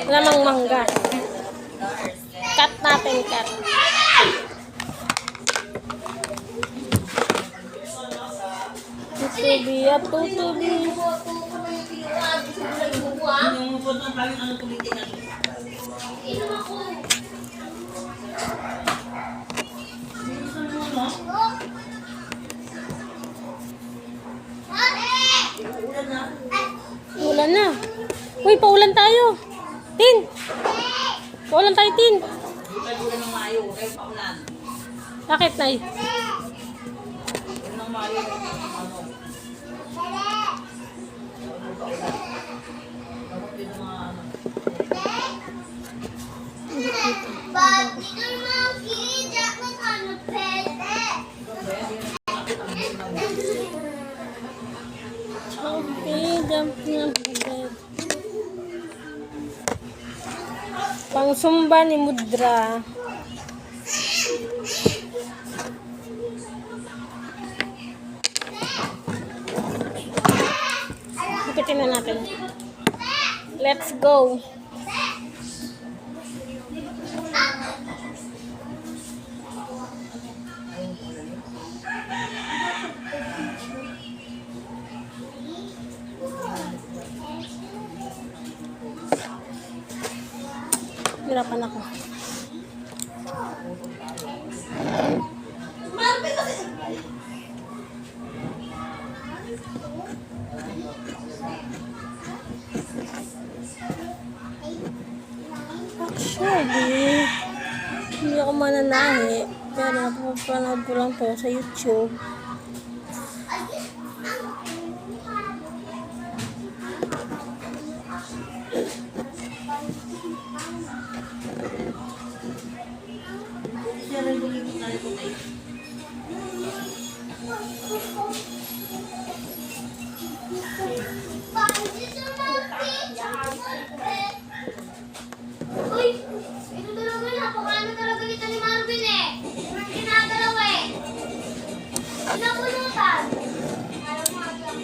Lamang mangga. Cut natin, cut. Tutubi at tutubi. Ulan na. Uy, paulan tayo. Tin. Paulan tayo, Tin. Bakit, Nay? Pangsumba ni Mudra. Ipitin na natin. Let's go. Hirapan ako. Actually, hindi ako mananahi. Pero napapanood ko lang to sa YouTube. Uy, ito talaga napakaano talaga nito ni Marvin eh. Walang ginagalaw eh. Pinapunutan. Ayaw mo agad.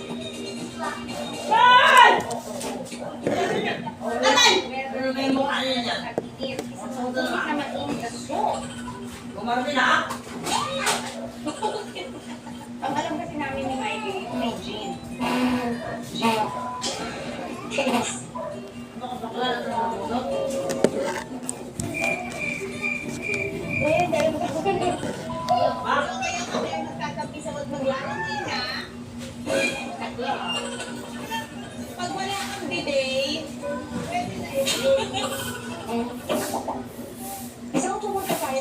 Pero may mukha niya dyan. Marvin ha? Ang alam kasi namin ni Mikey, may Jean. Bakla na sa mga Dahil magkakaroon. Bakit kayo kami ang nagtatabi sa wag maglalangin ha? Pag wala kang bidet, pwede na Isa ko pumunta tayo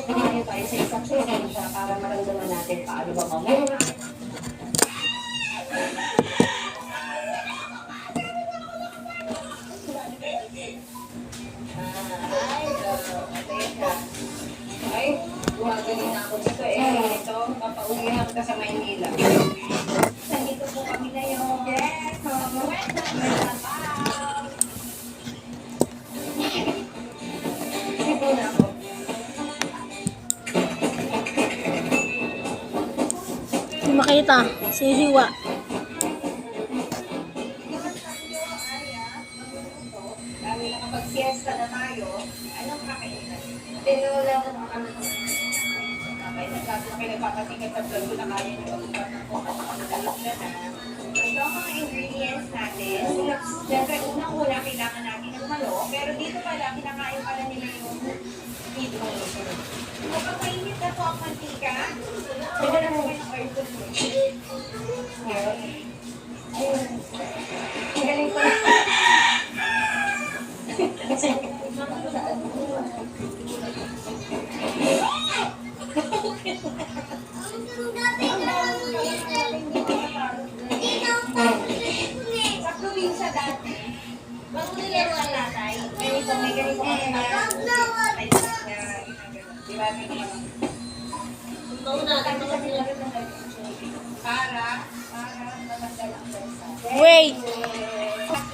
sa isang siya para maramdaman natin paano ba mamura. Ay, gumagaling na ako dito eh. Ito, papauwihan ka sa Maynila. Nandito po kami ngayon. Yes, Sipo na ako. Hindi makita. Sihiwa. Dahil nakapag-siesta na tayo, anong kakainan? Tinola ko na kami. Okay, nagsabi na pinagpapatikat sa vlog ko na kaya niyo mag-upat ng kung ano-ano na. Ito ang mga ingredients natin. Siyempre, unang-una, kailangan natin ng manok. Pero dito pala, kinakain pala nila yung dito. Kapag mainit na po ang mantika, pwede na po kayo ng oil to Ayun. Ang galing ko. Sa probinsya dati, bago nilaro ang latay, ganito, may ganito kami na diba, para matanggal ang pesa. Wait.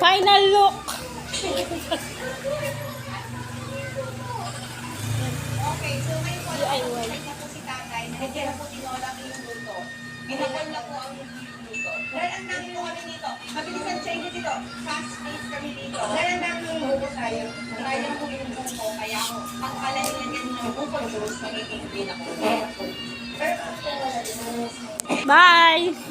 Final look. Okay, so ngayon po, nakapagay na po si tatay, nahigyan na po tinola ko yung luto. Binakal na po ang luto. Dahil ang dami po kami dito. Mabilisan siya inyo dito. fast pace kami dito. Ganandang buko tayo. Kaya ko yung buko, kaya ako. Pag pala nilagyan ng buko, magiging din ako. Pero, Bye!